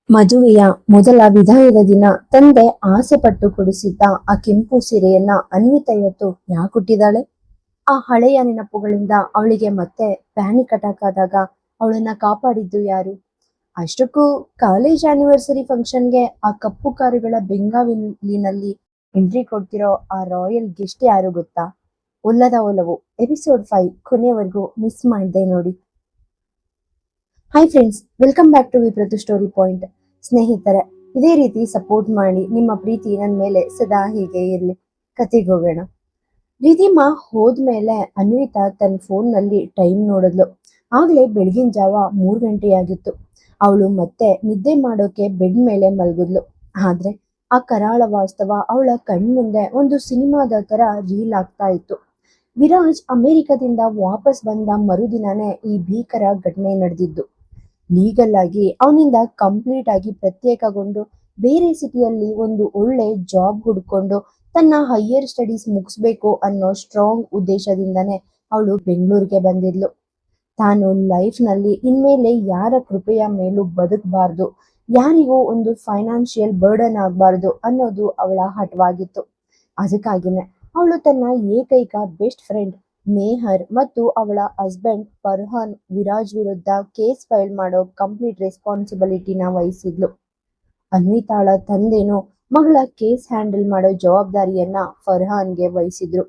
ಮದುವೆಯ ಮೊದಲ ವಿದಾಯದ ದಿನ ತಂದೆ ಆಸೆ ಪಟ್ಟು ಕೊಡಿಸಿದ್ದ ಆ ಕೆಂಪು ಸೀರೆಯನ್ನ ಅನ್ವಿತಾ ಇವತ್ತು ಯಾಕೊಟ್ಟಿದ್ದಾಳೆ. ಆ ಹಳೆಯ ನೆನಪುಗಳಿಂದ ಅವಳಿಗೆ ಮತ್ತೆ ಪ್ಯಾನಿಕ್ ಅಟ್ಯಾಕ್ ಆದಾಗ ಅವಳನ್ನ ಕಾಪಾಡಿದ್ದು ಯಾರು? ಅಷ್ಟಕ್ಕೂ ಕಾಲೇಜ್ ಆನಿವರ್ಸರಿ ಫಂಕ್ಷನ್ಗೆ ಆ ಕಪ್ಪು ಕಾರುಗಳ ಬೆಂಗಾವಲಿನಲ್ಲಿ ಎಂಟ್ರಿ ಕೊಡ್ತಿರೋ ಆ ರಾಯಲ್ ಗೆಸ್ಟ್ ಯಾರು ಗೊತ್ತಾ? ಒಲ್ಲದ ಒಲವು ಎಪಿಸೋಡ್ 5 ಕೊನೆವರೆಗೂ ಮಿಸ್ ಮಾಡದೆ ನೋಡಿ. Hi friends, welcome back to ವಿಪ್ರತು ಸ್ಟೋರಿ ಪಾಯಿಂಟ್. ಸ್ನೇಹಿತರೆ, ಇದೇ ರೀತಿ ಸಪೋರ್ಟ್ ಮಾಡಿ. ನಿಮ್ಮ ಪ್ರೀತಿ ನನ್ನ ಮೇಲೆ ಸದಾ ಹೀಗೆ ಇರಲಿ. ಕತೆಗೆ ಹೋಗೋಣ. ರಿಧಿಮಾ ಹೋದ್ಮೇಲೆ ಅನ್ವಿತಾ ತನ್ನ ಫೋನ್ನಲ್ಲಿ ಟೈಮ್ ನೋಡಿದ್ಲು. ಆಗ್ಲೇ ಬೆಳಗಿನ ಜಾವ 3 ಗಂಟೆಯಾಗಿತ್ತು. ಅವಳು ಮತ್ತೆ ನಿದ್ದೆ ಮಾಡೋಕೆ ಬೆಡ್ ಮೇಲೆ ಮಲಗಿದ್ಲು. ಆದ್ರೆ ಆ ಕರಾಳ ವಾಸ್ತವ ಅವಳ ಕಣ್ಮುಂದೆ ಒಂದು ಸಿನಿಮಾದ ತರ ರೀಲ್ ಆಗ್ತಾ ಇತ್ತು. ವಿರಾಜ್ ಅಮೆರಿಕದಿಂದ ವಾಪಸ್ ಬಂದ ಮರುದಿನನೇ ಈ ಭೀಕರ ಘಟನೆ ನಡೆದಿದ್ದು. ಲೀಗಲ್ ಆಗಿ ಅವನಿಂದ ಕಂಪ್ಲೀಟ್ ಆಗಿ ಪ್ರತ್ಯೇಕಗೊಂಡು ಬೇರೆ ಸಿಟಿಯಲ್ಲಿ ಒಂದು ಒಳ್ಳೆ ಜಾಬ್ ಹುಡ್ಕೊಂಡು ತನ್ನ ಹೈಯರ್ ಸ್ಟಡೀಸ್ ಮುಗಿಸ್ಬೇಕು ಅನ್ನೋ ಸ್ಟ್ರಾಂಗ್ ಉದ್ದೇಶದಿಂದನೇ ಅವಳು ಬೆಂಗಳೂರಿಗೆ ಬಂದಿದ್ಲು. ತಾನು ಲೈಫ್ನಲ್ಲಿ ಇನ್ಮೇಲೆ ಯಾರ ಕೃಪೆಯ ಮೇಲೂ ಬದುಕಬಾರ್ದು, ಯಾರಿಗೂ ಒಂದು ಫೈನಾನ್ಷಿಯಲ್ ಬರ್ಡನ್ ಆಗಬಾರ್ದು ಅನ್ನೋದು ಅವಳ ಹಠವಾಗಿತ್ತು. ಅದಕ್ಕಾಗಿನೇ ಅವಳು ತನ್ನ ಏಕೈಕ ಬೆಸ್ಟ್ ಫ್ರೆಂಡ್ ಮೇಹರ್ ಮತ್ತು ಅವಳ ಹಸ್ಬೆಂಡ್ ಫರ್ಹಾನ್ ವಿರಾಜ್ ವಿರುದ್ಧ ಕೇಸ್ ಫೈಲ್ ಮಾಡೋ ಕಂಪ್ಲೀಟ್ ರೆಸ್ಪಾನ್ಸಿಬಿಲಿಟಿನ ವಹಿಸಿದ್ಲು. ಅನ್ವಿತಾಳ ತಂದೆನೂ ಮಗಳ ಕೇಸ್ ಹ್ಯಾಂಡಲ್ ಮಾಡೋ ಜವಾಬ್ದಾರಿಯನ್ನ ಫರ್ಹಾನ್ಗೆ ವಹಿಸಿದ್ರು.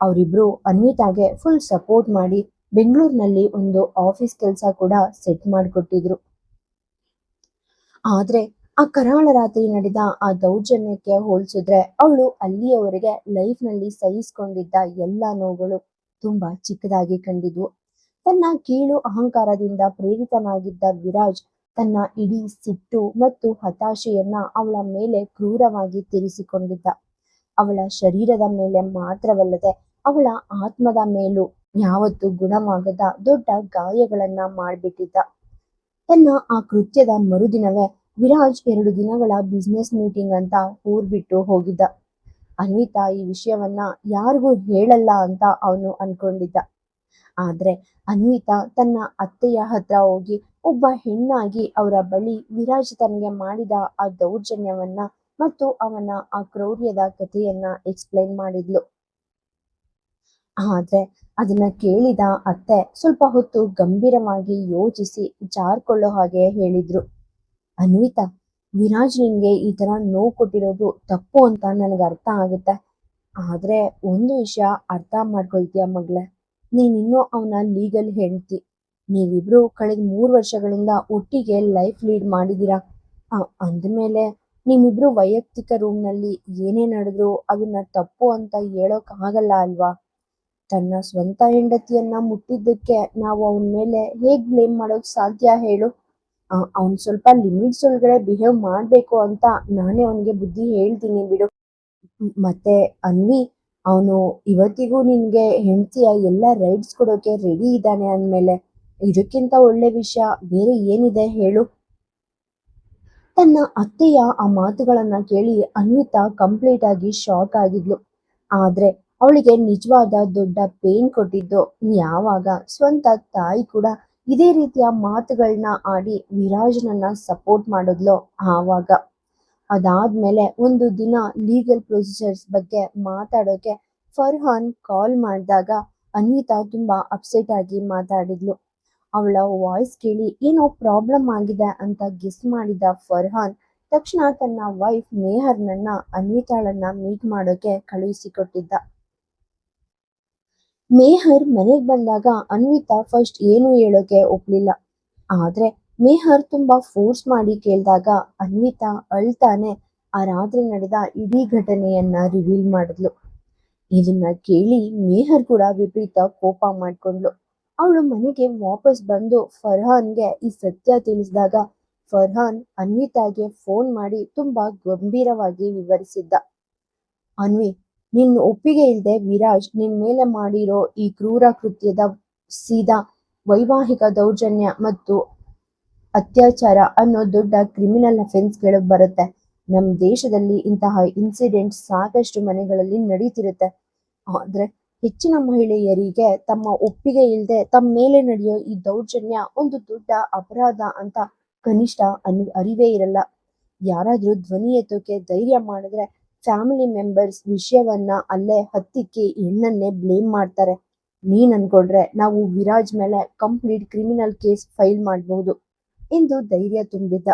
ಅವರಿಬ್ರು ಅನ್ವಿತಾಗೆ ಫುಲ್ ಸಪೋರ್ಟ್ ಮಾಡಿ ಬೆಂಗಳೂರಿನಲ್ಲಿ ಒಂದು ಆಫೀಸ್ ಕೆಲಸ ಕೂಡ ಸೆಟ್ ಮಾಡಿಕೊಟ್ಟಿದ್ರು. ಆದ್ರೆ ಆ ಕರಾಳ ರಾತ್ರಿ ನಡೆದ ಆ ದೌರ್ಜನ್ಯಕ್ಕೆ ಹೋಲಿಸಿದ್ರೆ ಅವಳು ಅಲ್ಲಿಯವರೆಗೆ ಲೈಫ್ನಲ್ಲಿ ಸಹಿಸ್ಕೊಂಡಿದ್ದ ಎಲ್ಲ ನೋವುಗಳು ತುಂಬಾ ಚಿಕ್ಕದಾಗಿ ಕಂಡಿದ್ವು. ತನ್ನ ಕೀಳು ಅಹಂಕಾರದಿಂದ ಪ್ರೇರಿತನಾಗಿದ್ದ ವಿರಾಜ್ ತನ್ನ ಇಡೀ ಸಿಟ್ಟು ಮತ್ತು ಹತಾಶೆಯನ್ನ ಅವಳ ಮೇಲೆ ಕ್ರೂರವಾಗಿ ತೀರಿಸಿಕೊಂಡಿದ್ದ. ಅವಳ ಶರೀರದ ಮೇಲೆ ಮಾತ್ರವಲ್ಲದೆ ಅವಳ ಆತ್ಮದ ಮೇಲೂ ಯಾವತ್ತೂ ಗುಣವಾಗದ ದೊಡ್ಡ ಗಾಯಗಳನ್ನ ಮಾಡ್ಬಿಟ್ಟಿದ್ದ. ತನ್ನ ಆ ಕೃತ್ಯದ ಮರುದಿನವೇ ವಿರಾಜ್ 2 ದಿನಗಳ ಬಿಸ್ನೆಸ್ ಮೀಟಿಂಗ್ ಅಂತ ಊರ್ ಬಿಟ್ಟು ಹೋಗಿದ್ದ. ಅನ್ವಿತಾ ಈ ವಿಷಯವನ್ನ ಯಾರಿಗೂ ಹೇಳಲ್ಲ ಅಂತ ಅವನು ಅನ್ಕೊಂಡಿದ್ದ. ಆದ್ರೆ ಅನ್ವಿತಾ ತನ್ನ ಅತ್ತೆಯ ಹತ್ರ ಹೋಗಿ ಒಬ್ಬ ಹೆಣ್ಣಾಗಿ ಅವರ ಬಳಿ ವಿರಾಜ್ ತನಗೆ ಮಾಡಿದ ಆ ದೌರ್ಜನ್ಯವನ್ನ ಮತ್ತು ಅವನ ಆ ಕ್ರೌರ್ಯದ ಕಥೆಯನ್ನ ಎಕ್ಸ್ಪ್ಲೈನ್ ಮಾಡಿದ್ಲು. ಆದ್ರೆ ಅದನ್ನ ಕೇಳಿದ ಅತ್ತೆ ಸ್ವಲ್ಪ ಹೊತ್ತು ಗಂಭೀರವಾಗಿ ಯೋಚಿಸಿ ಜಾರ್ಕೊಳ್ಳೋ ಹಾಗೆ ಹೇಳಿದ್ರು. ಅನ್ವಿತಾ, ವಿರಾಜ್ ನಿನ್ಗೆ ಈ ತರ ನೋವು ಕೊಟ್ಟಿರೋದು ತಪ್ಪು ಅಂತ ನನಗೆ ಅರ್ಥ ಆಗುತ್ತೆ. ಆದ್ರೆ ಒಂದು ವಿಷಯ ಅರ್ಥ ಮಾಡ್ಕೊಳ್ತೀಯ ಮಗಳೇ, ನೀನಿನ್ನೂ ಅವನ ಲೀಗಲ್ ಹೆಂಡ್ತಿ. ನೀವಿಬ್ರು ಕಳೆದ 3 ವರ್ಷಗಳಿಂದ ಒಟ್ಟಿಗೆ ಲೈಫ್ ಲೀಡ್ ಮಾಡಿದೀರಾ. ಅಂದಮೇಲೆ ನಿಮ್ಮಿಬ್ರು ವೈಯಕ್ತಿಕ ರೂಮ್ನಲ್ಲಿ ಏನೇ ನಡೆದ್ರು ಅದನ್ನ ತಪ್ಪು ಅಂತ ಹೇಳೋಕ್ ಆಗಲ್ಲ ಅಲ್ವಾ? ತನ್ನ ಸ್ವಂತ ಹೆಂಡತಿಯನ್ನ ಮುಟ್ಟಿದ್ದಕ್ಕೆ ನಾವು ಅವನ ಮೇಲೆ ಹೇಗ್ ಬ್ಲೇಮ್ ಮಾಡೋಕ್ ಸಾಧ್ಯ ಹೇಳು? ಅವ್ನ್ ಸ್ವಲ್ಪ ಲಿಮಿಟ್ಸ್ ಒಳಗಡೆ ಬಿಹೇವ್ ಮಾಡ್ಬೇಕು ಅಂತ ನಾನೇ ಅವನಿಗೆ ಬುದ್ಧಿ ಹೇಳ್ತೀನಿ ಬಿಡು. ಮತ್ತೆ ಅನ್ವಿ, ಅವನು ಇವತ್ತಿಗೂ ನಿನ್ಗೆ ಹೆಂಡತಿಯ ಎಲ್ಲ ರೈಟ್ಸ್ ಕೊಡೋಕೆ ರೆಡಿ ಇದ್ದಾನೆ ಅಂದ್ಮೇಲೆ ಇದಕ್ಕಿಂತ ಒಳ್ಳೆ ವಿಷಯ ಬೇರೆ ಏನಿದೆ ಹೇಳು? ತನ್ನ ಅತ್ತೆಯ ಆ ಮಾತುಗಳನ್ನ ಕೇಳಿ ಅನ್ವಿತಾ ಕಂಪ್ಲೀಟ್ ಆಗಿ ಶಾಕ್ ಆಗಿದ್ಲು. ಆದ್ರೆ ಅವಳಿಗೆ ನಿಜವಾದ ದೊಡ್ಡ ಪೇನ್ ಕೊಟ್ಟಿದ್ದು ಯಾವಾಗ ಸ್ವಂತ ತಾಯಿ ಕೂಡ ಇದೇ ರೀತಿಯ ಮಾತುಗಳನ್ನ ಆಡಿ ವಿರಾಜ್ನನ್ನ ಸಪೋರ್ಟ್ ಮಾಡಿದ್ಲೋ ಆವಾಗ. ಅದಾದ್ಮೇಲೆ ಒಂದು ದಿನ ಲೀಗಲ್ ಪ್ರೊಸೀಜರ್ಸ್ ಬಗ್ಗೆ ಮಾತಾಡೋಕೆ ಫರ್ಹಾನ್ ಕಾಲ್ ಮಾಡಿದಾಗ ಅನ್ವಿತಾ ತುಂಬಾ ಅಪ್ಸೆಟ್ ಆಗಿ ಮಾತಾಡಿದ್ಲು. ಅವಳ ವಾಯ್ಸ್ ಕೇಳಿ ಏನೋ ಪ್ರಾಬ್ಲಮ್ ಆಗಿದೆ ಅಂತ ಗೆಸ್ ಮಾಡಿದ ಫರ್ಹಾನ್ ತಕ್ಷಣ ತನ್ನ ವೈಫ್ ಮೇಹರ್ನನ್ನ ಅನ್ವಿತಾಳನ್ನ ಮೀಟ್ ಮಾಡೋಕೆ ಕಳುಹಿಸಿಕೊಟ್ಟಿದ್ದ. ಮೇಹರ್ ಮನೆಗೆ ಬಂದಾಗ ಅನ್ವಿತಾ ಫಸ್ಟ್ ಏನು ಹೇಳೋಕೆ ಒಪ್ಲಿಲ್ಲ. ಆದ್ರೆ ಮೇಹರ್ ತುಂಬಾ ಫೋರ್ಸ್ ಮಾಡಿ ಕೇಳಿದಾಗ ಅನ್ವಿತಾ ಅಳ್ತಾನೆ ಆ ರಾತ್ರಿ ನಡೆದ ಇಡೀ ಘಟನೆಯನ್ನ ರಿವೀಲ್ ಮಾಡಿದ್ಲು. ಇದನ್ನ ಕೇಳಿ ಮೇಹರ್ ಕೂಡ ವಿಪರೀತ ಕೋಪ ಮಾಡ್ಕೊಂಡ್ಲು. ಅವಳು ಮನೆಗೆ ವಾಪಸ್ ಬಂದು ಫರ್ಹಾನ್ಗೆ ಈ ಸತ್ಯ ತಿಳಿಸಿದಾಗ ಫರ್ಹಾನ್ ಅನ್ವಿತಾಗೆ ಫೋನ್ ಮಾಡಿ ತುಂಬಾ ಗಂಭೀರವಾಗಿ ವಿವರಿಸಿದ್ದ. ಅನ್ವಿ, ನಿನ್ನ ಒಪ್ಪಿಗೆ ಇಲ್ಲದೆ ವಿರಾಜ್ ನಿನ್ ಮೇಲೆ ಮಾಡಿರೋ ಈ ಕ್ರೂರ ಕೃತ್ಯದ ಸೀದಾ ವೈವಾಹಿಕ ದೌರ್ಜನ್ಯ ಮತ್ತು ಅತ್ಯಾಚಾರ ಅನ್ನೋ ದೊಡ್ಡ ಕ್ರಿಮಿನಲ್ ಅಫೆನ್ಸ್ಗಳು ಬರುತ್ತೆ. ನಮ್ಮ ದೇಶದಲ್ಲಿ ಇಂತಹ ಇನ್ಸಿಡೆಂಟ್ ಸಾಕಷ್ಟು ಮನೆಗಳಲ್ಲಿ ನಡೀತಿರುತ್ತೆ. ಆದ್ರೆ ಹೆಚ್ಚಿನ ಮಹಿಳೆಯರಿಗೆ ತಮ್ಮ ಒಪ್ಪಿಗೆ ಇಲ್ಲದೆ ತಮ್ಮ ಮೇಲೆ ನಡೆಯೋ ಈ ದೌರ್ಜನ್ಯ ಒಂದು ದೊಡ್ಡ ಅಪರಾಧ ಅಂತ ಕನಿಷ್ಠ ಅರಿವೇ ಇರಲ್ಲ. ಯಾರಾದ್ರೂ ಧ್ವನಿ ಎತ್ತೋಕೆ ಧೈರ್ಯ ಮಾಡಿದ್ರೆ ಫ್ಯಾಮಿಲಿ ಮೆಂಬರ್ಸ್ ವಿಷಯವನ್ನ ಅಲ್ಲೇ ಹತ್ತಿಕ್ಕಿ ಹೆಣ್ಣನ್ನೇ ಬ್ಲೇಮ್ ಮಾಡ್ತಾರೆ. ನೀನ್ ಅನ್ಕೊಂಡ್ರೆ ನಾವು ವಿರಾಜ್ ಮೇಲೆ ಕಂಪ್ಲೀಟ್ ಕ್ರಿಮಿನಲ್ ಕೇಸ್ ಫೈಲ್ ಮಾಡಬಹುದು ಎಂದು ಧೈರ್ಯ ತುಂಬಿದ್ದ.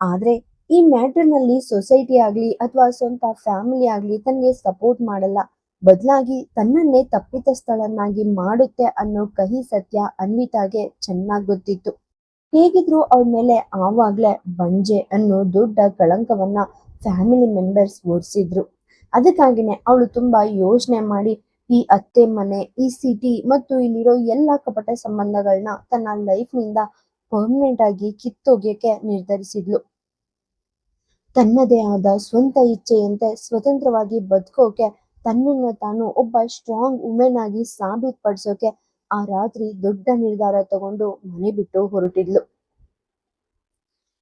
ಆದ್ರೆ ಈ ಮ್ಯಾಟರ್ ನಲ್ಲಿ ಸೊಸೈಟಿ ಆಗ್ಲಿ ಅಥವಾ ಸ್ವಂತ ಫ್ಯಾಮಿಲಿ ಆಗ್ಲಿ ತನ್ಗೆ ಸಪೋರ್ಟ್ ಮಾಡಲ್ಲ, ಬದಲಾಗಿ ತನ್ನನ್ನೇ ತಪ್ಪಿತಸ್ಥಳನ್ನಾಗಿ ಮಾಡುತ್ತೆ ಅನ್ನೋ ಕಹಿ ಸತ್ಯ ಅನ್ವಿತಾಗೆ ಚೆನ್ನಾಗ್ ಗೊತ್ತಿತ್ತು. ಹೇಗಿದ್ರು ಅವಳ ಮೇಲೆ ಆವಾಗ್ಲೇ ಬಂಜೆ ಅನ್ನೋ ದೊಡ್ಡ ಕಳಂಕವನ್ನ ಫ್ಯಾಮಿಲಿ ಮೆಂಬರ್ಸ್ ಓಡಿಸಿದ್ರು. ಅದಕ್ಕಾಗಿನೇ ಅವಳು ತುಂಬಾ ಯೋಚನೆ ಮಾಡಿ ಈ ಅತ್ತೆ ಮನೆ, ಈ ಸಿಟಿ ಮತ್ತು ಇಲ್ಲಿರೋ ಎಲ್ಲ ಕಪಟ ಸಂಬಂಧಗಳನ್ನ ತನ್ನ ಲೈಫ್ ನಿಂದ ಪರ್ಮನೆಂಟ್ ಆಗಿ ಕಿತ್ತೊಗೆಯಕ್ಕೆ ನಿರ್ಧರಿಸಿದ್ಲು. ತನ್ನದೇ ಆದ ಸ್ವಂತ ಇಚ್ಛೆಯಂತೆ ಸ್ವತಂತ್ರವಾಗಿ ಬದುಕೋಕೆ, ತನ್ನನ್ನು ತಾನು ಒಬ್ಬ ಸ್ಟ್ರಾಂಗ್ ವುಮೆನ್ ಆಗಿ ಸಾಬೀತುಪಡಿಸೋಕೆ ಆ ರಾತ್ರಿ ದೊಡ್ಡ ನಿರ್ಧಾರ ತಗೊಂಡು ಮನೆ ಬಿಟ್ಟು ಹೊರಟಿದ್ಲು.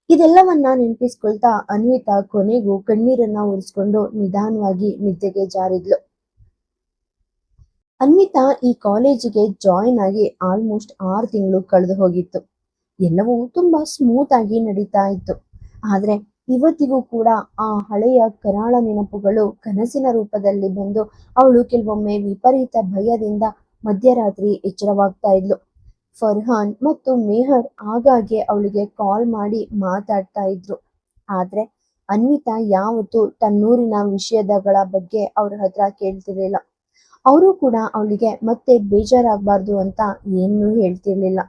ಇದೆಲ್ಲವನ್ನ ನೆನಪಿಸ್ಕೊಳ್ತಾ ಅನ್ವಿತಾ ಕೊನೆಗೂ ಕಣ್ಣೀರನ್ನ ಒರೆಸ್ಕೊಂಡು ನಿಧಾನವಾಗಿ ನಿದ್ದೆಗೆ ಜಾರಿದ್ಲು. ಅನ್ವಿತಾ ಈ ಕಾಲೇಜಿಗೆ ಜಾಯಿನ್ ಆಗಿ ಆಲ್ಮೋಸ್ಟ್ 6 ತಿಂಗಳು ಕಳೆದು ಹೋಗಿತ್ತು. ಎಲ್ಲವೂ ತುಂಬಾ ಸ್ಮೂತ್ ಆಗಿ ನಡೀತಾ ಇತ್ತು. ಆದ್ರೆ ಇವತ್ತಿಗೂ ಕೂಡ ಆ ಹಳೆಯ ಕರಾಳ ನೆನಪುಗಳು ಕನಸಿನ ರೂಪದಲ್ಲಿ ಬಂದು ಅವಳು ಕೆಲವೊಮ್ಮೆ ವಿಪರೀತ ಭಯದಿಂದ ಮಧ್ಯರಾತ್ರಿ ಎಚ್ಚರವಾಗ್ತಾ ಇದ್ಲು. ಫರ್ಹಾನ್ ಮತ್ತು ಮೇಹರ್ ಆಗಾಗ್ಗೆ ಅವಳಿಗೆ ಕಾಲ್ ಮಾಡಿ ಮಾತಾಡ್ತಾ ಇದ್ರು. ಆದ್ರೆ ಅನ್ವಿತಾ ಯಾವತ್ತೂ ತನ್ನೂರಿನ ವಿಷಯಗಳ ಬಗ್ಗೆ ಅವ್ರ ಹತ್ರ ಕೇಳ್ತಿರ್ಲಿಲ್ಲ. ಅವರು ಕೂಡ ಅವಳಿಗೆ ಮತ್ತೆ ಬೇಜಾರಾಗಬಾರ್ದು ಅಂತ ಏನೂ ಹೇಳ್ತಿರ್ಲಿಲ್ಲ.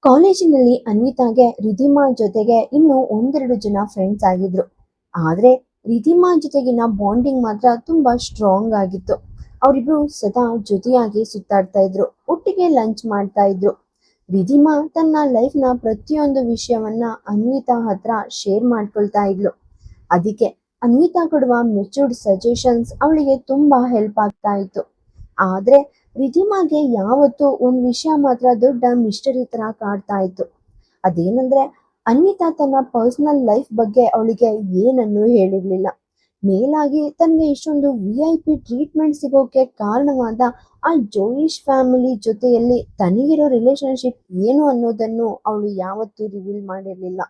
ಕಾಲೇಜಿನಲ್ಲಿ ಅನ್ವಿತಾಗೆ ರಿಧಿಮಾ ಜೊತೆಗೆ ಇನ್ನೂ 1-2 ಜನ ಫ್ರೆಂಡ್ಸ್ ಆಗಿದ್ರು. ಆದ್ರೆ ರಿಧಿಮಾ ಜೊತೆಗಿನ ಬಾಂಡಿಂಗ್ ಮಾತ್ರ ತುಂಬಾ ಸ್ಟ್ರಾಂಗ್ ಆಗಿತ್ತು. ಅವರಿಬ್ರು ಸದಾ ಜೊತೆಯಾಗಿ ಸುತ್ತಾಡ್ತಾ ಇದ್ರು, ಒಟ್ಟಿಗೆ ಲಂಚ್ ಮಾಡ್ತಾ ಇದ್ರು. ರಿಧಿಮಾ ತನ್ನ ಲೈಫ್ ನ ಪ್ರತಿಯೊಂದು ವಿಷಯವನ್ನ ಅನ್ವಿತಾ ಹತ್ರ ಶೇರ್ ಮಾಡ್ಕೊಳ್ತಾ ಇದ್ಲು. ಅದಕ್ಕೆ ಅನ್ವಿತಾ ಕೊಡುವ ಮೆಚೂರ್ಡ್ ಸಜೆಷನ್ಸ್ ಅವಳಿಗೆ ತುಂಬಾ ಹೆಲ್ಪ್ ಆಗ್ತಾ ಇತ್ತು. ಆದ್ರೆ ರಿಧಿಮಾಗೆ ಯಾವತ್ತೂ ಒಂದ್ ವಿಷಯ ಮಾತ್ರ ದೊಡ್ಡ ಮಿಸ್ಟರಿ ತರ ಕಾಡ್ತಾ ಇತ್ತು. ಅದೇನಂದ್ರೆ ಅನ್ವಿತಾ ತನ್ನ ಪರ್ಸನಲ್ ಲೈಫ್ ಬಗ್ಗೆ ಅವಳಿಗೆ ಏನನ್ನೂ ಹೇಳಿರ್ಲಿಲ್ಲ. ಮೇಲಾಗಿ ತನಗೆ ಇಷ್ಟೊಂದು VIP ಟ್ರೀಟ್ಮೆಂಟ್ ಸಿಗೋಕೆ ಕಾರಣವಾದ ಆ ಜೋಯಿಶ್ ಫ್ಯಾಮಿಲಿ ಜೊತೆಯಲ್ಲಿ ತನಗಿರೋ ರಿಲೇಶನ್ಶಿಪ್ ಏನು ಅನ್ನೋದನ್ನು ಅವಳು ಯಾವತ್ತೂ ರಿವೀಲ್ ಮಾಡಿರ್ಲಿಲ್ಲ.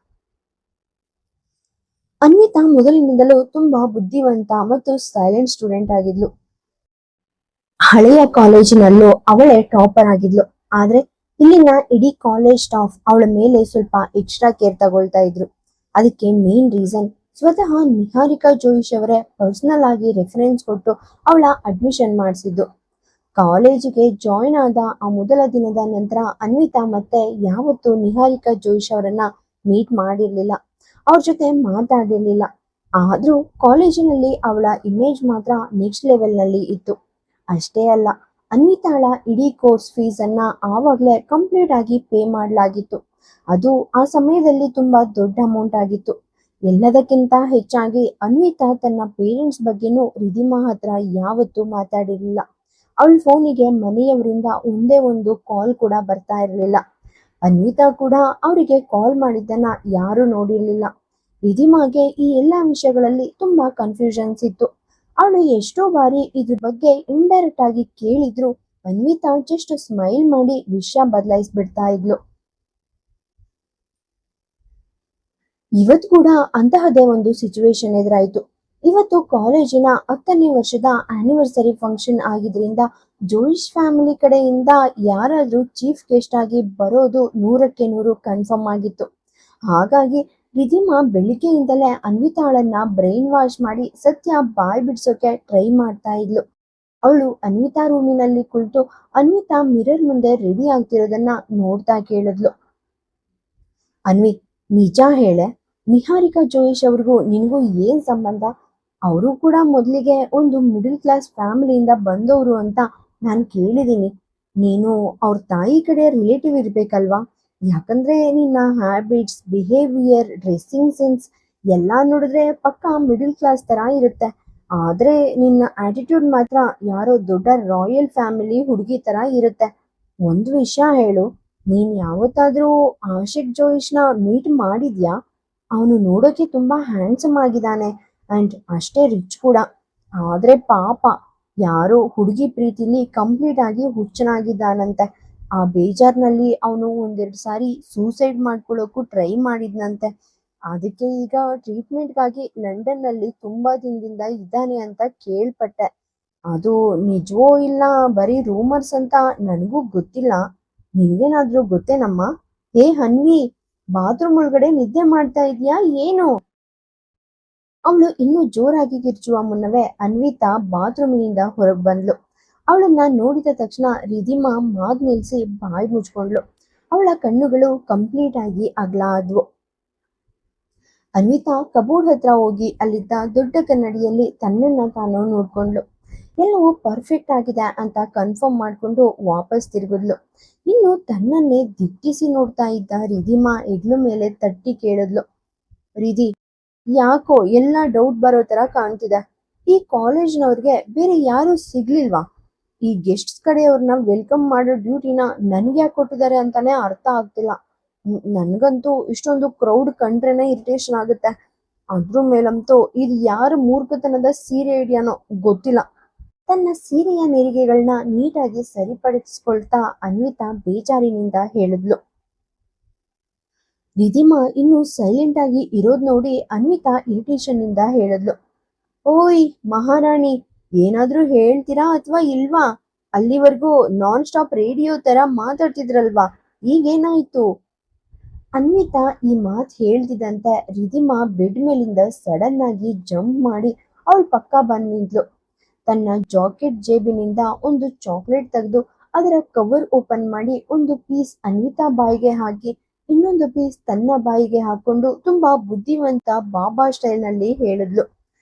ಅನ್ವಿತಾ ಮೊದಲಿನಿಂದಲೂ ತುಂಬಾ ಬುದ್ಧಿವಂತ ಮತ್ತು ಸೈಲೆಂಟ್ ಸ್ಟೂಡೆಂಟ್ ಆಗಿದ್ಲು. ಹಳೆಯ ಕಾಲೇಜಿನಲ್ಲೂ ಅವಳೇ ಟಾಪರ್ ಆಗಿದ್ಲು. ಆದ್ರೆ ಇಲ್ಲಿನ ಇಡೀ ಕಾಲೇಜ್ ಸ್ಟಾಫ್ ಅವಳ ಮೇಲೆ ಸ್ವಲ್ಪ ಎಕ್ಸ್ಟ್ರಾ ಕೇರ್ ತಗೊಳ್ತಾ ಇದ್ರು. ಅದಕ್ಕೆ ಮೇನ್ ರೀಸನ್ ಸ್ವತಃ ನಿಹಾರಿಕಾ ಜೋಯಿಶ್ ಅವರೇ ಪರ್ಸನಲ್ ಆಗಿ ರೆಫರೆನ್ಸ್ ಕೊಟ್ಟು ಅವಳ ಅಡ್ಮಿಷನ್ ಮಾಡಿಸಿದ್ದು. ಕಾಲೇಜಿಗೆ ಜಾಯಿನ್ ಆದ ಆ ಮೊದಲ ದಿನದ ನಂತರ ಅನ್ವಿತಾ ಮತ್ತೆ ಯಾವತ್ತೂ ನಿಹಾರಿಕಾ ಜೋಯಿಶ್ ಅವರನ್ನ ಮೀಟ್ ಮಾಡಿರ್ಲಿಲ್ಲ, ಅವ್ರ ಜೊತೆ ಮಾತಾಡಿರ್ಲಿಲ್ಲ. ಆದ್ರೂ ಕಾಲೇಜಿನಲ್ಲಿ ಅವಳ ಇಮೇಜ್ ಮಾತ್ರ ನೆಕ್ಸ್ಟ್ ಲೆವೆಲ್ ನಲ್ಲಿ ಇತ್ತು. ಅಷ್ಟೇ ಅಲ್ಲ, ಅನ್ವಿತಾಳ ಇಡೀ ಕೋರ್ಸ್ ಫೀಸ್ ಅನ್ನ ಆವಾಗ್ಲೇ ಕಂಪ್ಲೀಟ್ ಆಗಿ ಪೇ ಮಾಡಲಾಗಿತ್ತು. ಅದು ಆ ಸಮಯದಲ್ಲಿ ತುಂಬಾ ದೊಡ್ಡ ಅಮೌಂಟ್ ಆಗಿತ್ತು. ಎಲ್ಲದಕ್ಕಿಂತ ಹೆಚ್ಚಾಗಿ ಅನ್ವಿತಾ ತನ್ನ ಪೇರೆಂಟ್ಸ್ ಬಗ್ಗೆನೂ ರಿಧಿಮಾ ಹತ್ರ ಯಾವತ್ತೂ ಮಾತಾಡಿರ್ಲಿಲ್ಲ. ಅವಳ ಫೋನಿಗೆ ಮನೆಯವರಿಂದ ಒಂದೇ ಒಂದು ಕಾಲ್ ಕೂಡ ಬರ್ತಾ ಇರಲಿಲ್ಲ. ಅನ್ವಿತಾ ಕೂಡ ಅವರಿಗೆ ಕಾಲ್ ಮಾಡಿದ್ದನ್ನ ಯಾರು ನೋಡಿರ್ಲಿಲ್ಲ. ರಿಧಿಮಾಗೆ ಈ ಎಲ್ಲಾ ವಿಷಯಗಳಲ್ಲಿ ತುಂಬಾ ಕನ್ಫ್ಯೂಷನ್ಸ್ ಇತ್ತು. ಅವಳು ಎಷ್ಟೋ ಬಾರಿ ಇದ್ರ ಬಗ್ಗೆ ಇಂಡೈರೆಕ್ಟ್ ಆಗಿ ಕೇಳಿದ್ರು ಅನ್ವಿತಾ ಜಸ್ಟ್ ಸ್ಮೈಲ್ ಮಾಡಿ ವಿಷಯ ಬದಲಾಯಿಸ್ಬಿಡ್ತಾ ಇದ್ಲು. ಇವತ್ತು ಕೂಡ ಅಂತಹದೇ ಒಂದು ಸಿಚುವೇಶನ್ ಎದುರಾಯ್ತು. ಇವತ್ತು ಕಾಲೇಜಿನ 10ನೇ ವರ್ಷದ ಆನಿವರ್ಸರಿ ಫಂಕ್ಷನ್ ಆಗಿದ್ರಿಂದ ಜೋಯಿಶ್ ಫ್ಯಾಮಿಲಿ ಕಡೆಯಿಂದ ಯಾರಾದ್ರೂ ಚೀಫ್ ಗೆಸ್ಟ್ ಆಗಿ ಬರೋದು 100ಕ್ಕೆ 100 ಕನ್ಫರ್ಮ್ ಆಗಿತ್ತು. ಹಾಗಾಗಿ ರಿಧಿಮಾ ಬೆಳಿಗ್ಗೆಯಿಂದಲೇ ಅನ್ವಿತಾಳನ್ನ ಬ್ರೈನ್ ವಾಶ್ ಮಾಡಿ ಸತ್ಯ ಬಾಯ್ ಬಿಡ್ಸೋಕೆ ಟ್ರೈ ಮಾಡ್ತಾ ಇದ್ಲು. ಅವಳು ಅನ್ವಿತಾ ರೂಮಿನಲ್ಲಿ ಕುಳಿತು ಅನ್ವಿತಾ ಮಿರರ್ ಮುಂದೆ ರೆಡಿ ಆಗ್ತಿರೋದನ್ನ ನೋಡ್ತಾ ಕೇಳಿದ್ಲು. ಅನ್ವಿ, ನಿಜ ಹೇಳೆ, ನಿಹಾರಿಕಾ ಜೋಯಿಶ್ ಅವ್ರಿಗೂ ನಿನಗೂ ಏನ್ ಸಂಬಂಧ? ಅವರು ಕೂಡ ಮೊದಲಿಗೆ ಒಂದು ಮಿಡಲ್ ಕ್ಲಾಸ್ ಫ್ಯಾಮಿಲಿಯಿಂದ ಬಂದವರು ಅಂತ ನಾನು ಕೇಳಿದೀನಿ. ನೀನು ಅವ್ರ ತಾಯಿ ಕಡೆ ರಿಲೇಟಿವ್ ಇರ್ಬೇಕಲ್ವಾ? ಯಾಕಂದ್ರೆ ನಿನ್ನ ಹ್ಯಾಬಿಟ್ಸ್, ಬಿಹೇವಿಯರ್, ಡ್ರೆಸ್ಸಿಂಗ್ ಸೆನ್ಸ್ ಎಲ್ಲ ನೋಡಿದ್ರೆ ಪಕ್ಕಾ ಮಿಡಲ್ ಕ್ಲಾಸ್ ತರ ಇರುತ್ತೆ. ಆದ್ರೆ ನಿನ್ನ ಆಟಿಟ್ಯೂಡ್ ಮಾತ್ರ ಯಾರೋ ದೊಡ್ಡ ರಾಯಲ್ ಫ್ಯಾಮಿಲಿ ಹುಡುಗಿ ತರ ಇರುತ್ತೆ. ಒಂದು ವಿಷಯ ಹೇಳು, ನೀನ್ ಯಾವತ್ತಾದ್ರೂ ಆಶಿಕ್ ಜೋಯಿಶ್ನ ಮೀಟ್ ಮಾಡಿದ್ಯಾ? ಅವನು ನೋಡೋಕೆ ತುಂಬಾ ಹ್ಯಾಂಡ್ಸಮ್ ಆಗಿದ್ದಾನೆ ಅಂಡ್ ಅಷ್ಟೇ ರಿಚ್ ಕೂಡ. ಆದ್ರೆ ಪಾಪ ಯಾರೋ ಹುಡುಗಿ ಪ್ರೀತಿಲಿ ಕಂಪ್ಲೀಟ್ ಆಗಿ ಹುಚ್ಚನಾಗಿದ್ದಾನಂತೆ. ಆ ಬೇಜಾರ್ನಲ್ಲಿ ಅವನು ಒಂದೆರಡು ಸಾರಿ ಸೂಸೈಡ್ ಮಾಡ್ಕೊಳ್ಳೋಕ್ಕೂ ಟ್ರೈ ಮಾಡಿದ್ನಂತೆ. ಅದಕ್ಕೆ ಈಗ ಟ್ರೀಟ್ಮೆಂಟ್ಗಾಗಿ ಲಂಡನ್ನಲ್ಲಿ ತುಂಬಾ ದಿನದಿಂದ ಇದ್ದಾನೆ ಅಂತ ಕೇಳ್ಪಟ್ಟೆ. ಅದು ನಿಜವೋ ಇಲ್ಲ ಬರೀ ರೂಮರ್ಸ್ ಅಂತ ನನಗೂ ಗೊತ್ತಿಲ್ಲ. ನಿಂಗೇನಾದ್ರೂ ಗೊತ್ತೇನಮ್ಮ? ಹೇ ಹನ್ವಿ, ಬಾತ್ರೂಮ್ ಒಳಗಡೆ ನಿದ್ದೆ ಮಾಡ್ತಾ ಇದೀಯಾ ಏನು? ಅವಳು ಇನ್ನೂ ಜೋರಾಗಿ ಕಿರ್ಚುವ ಮುನ್ನವೇ ಅನ್ವಿತಾ ಬಾತ್ರೂಮಿನಿಂದ ಹೊರಗೆ ಬಂದ್ಲು. ಅವಳನ್ನ ನೋಡಿದ ತಕ್ಷಣ ರಿಧಿಮಾ ಮಾತ್ ನಿಲ್ಸಿ ಬಾಯಿ ಮುಚ್ಕೊಂಡ್ಲು. ಅವಳ ಕಣ್ಣುಗಳು ಕಂಪ್ಲೀಟ್ ಆಗಿ ಅಗ್ಲಾದ್ವು. ಅನ್ವಿತಾ ಕಬೋರ್ಡ್ ಹತ್ರ ಹೋಗಿ ಅಲ್ಲಿದ್ದ ದೊಡ್ಡ ಕನ್ನಡಿಯಲ್ಲಿ ತನ್ನನ್ನ ತಾನು ನೋಡ್ಕೊಂಡ್ಲು. ಎಲ್ಲವೂ ಪರ್ಫೆಕ್ಟ್ ಆಗಿದೆ ಅಂತ ಕನ್ಫರ್ಮ್ ಮಾಡ್ಕೊಂಡು ವಾಪಸ್ ತಿರುಗಿದ್ಲು. ಇನ್ನು ತನ್ನನ್ನೇ ದಿಟ್ಟಿಸಿ ನೋಡ್ತಾ ಇದ್ದ ರಿಧಿಮಾ ಹೆಗ್ಲು ಮೇಲೆ ತಟ್ಟಿ ಕೇಳಿದ್ಲು, ರಿಧಿ, ಯಾಕೋ ಎಲ್ಲ ಡೌಟ್ ಬರೋ ತರ ಕಾಣ್ತಿದೆ. ಈ ಕಾಲೇಜ್ನವ್ರಿಗೆ ಬೇರೆ ಯಾರು ಸಿಗ್ಲಿಲ್ವಾ? ಈ ಗೆಸ್ಟ್ಸ್ ಕಡೆಯವ್ರನ್ನ ವೆಲ್ಕಮ್ ಮಾಡೋ ಡ್ಯೂಟಿನ ನನ್ಗೆ ಯಾಕೆ ಕೊಟ್ಟಿದ್ದಾರೆ ಅಂತಾನೆ ಅರ್ಥ ಆಗ್ತಿಲ್ಲ. ನನ್ಗಂತೂ ಇಷ್ಟೊಂದು ಕ್ರೌಡ್ ಕಂಡ್ರೇನೆ ಇರಿಟೇಷನ್ ಆಗುತ್ತೆ. ಅದ್ರ ಮೇಲಂತೂ ಇದು ಯಾರ ಮೂರ್ಖತನದ ಸೀರೆ ಹಿಡಿಯಾನೋ ಗೊತ್ತಿಲ್ಲ. ತನ್ನ ಸೀರೆಯ ನೆರಿಗೆಗಳನ್ನ ನೀಟಾಗಿ ಸರಿಪಡಿಸ್ಕೊಳ್ತಾ ಅನ್ವಿತಾ ಬೇಜಾರಿನಿಂದ ಹೇಳಿದ್ಲು. ರಿಧಿಮಾ ಇನ್ನು ಸೈಲೆಂಟ್ ಆಗಿ ಇರೋದ್ ನೋಡಿ ಅನ್ವಿತಾ ಇರಿಟೇಷನ್ ನಿಂದ ಹೇಳಿದ್ಲು, ಓಯ್ ಮಹಾರಾಣಿ, ಏನಾದ್ರೂ ಹೇಳ್ತೀರಾ ಅಥವಾ ಇಲ್ವಾ? ಅಲ್ಲಿವರೆಗೂ ನಾನ್ ಸ್ಟಾಪ್ ರೇಡಿಯೋ ತರ ಮಾತಾಡ್ತಿದ್ರಲ್ವಾ, ಈಗೇನಾಯ್ತು? ಅನ್ವಿತಾ ಈ ಮಾತು ಹೇಳ್ತಿದ್ದಂತೆ ರಿಧಿಮಾ ಬೆಡ್ ಮೇಲಿಂದ ಸಡನ್ ಆಗಿ ಜಂಪ್ ಮಾಡಿ ಅವಳ ಪಕ್ಕ ಬಂದ್ ನಿಂತ್ಲು. ತನ್ನ ಜಾಕೆಟ್ ಜೇಬಿನಿಂದ ಒಂದು ಚಾಕ್ಲೇಟ್ ತೆಗೆದು ಅದರ ಕವರ್ ಓಪನ್ ಮಾಡಿ ಒಂದು ಪೀಸ್ ಅನ್ವಿತಾ ಬಾಯಿಗೆ ಹಾಕಿ ಇನ್ನೊಂದು ಪೀಸ್ ತನ್ನ ಬಾಯಿಗೆ ಹಾಕೊಂಡು ತುಂಬಾ ಬುದ್ಧಿವಂತ ಬಾಬಾ ಸ್ಟೈಲ್ ನಲ್ಲಿ ಹೇಳಿದ್ಲು,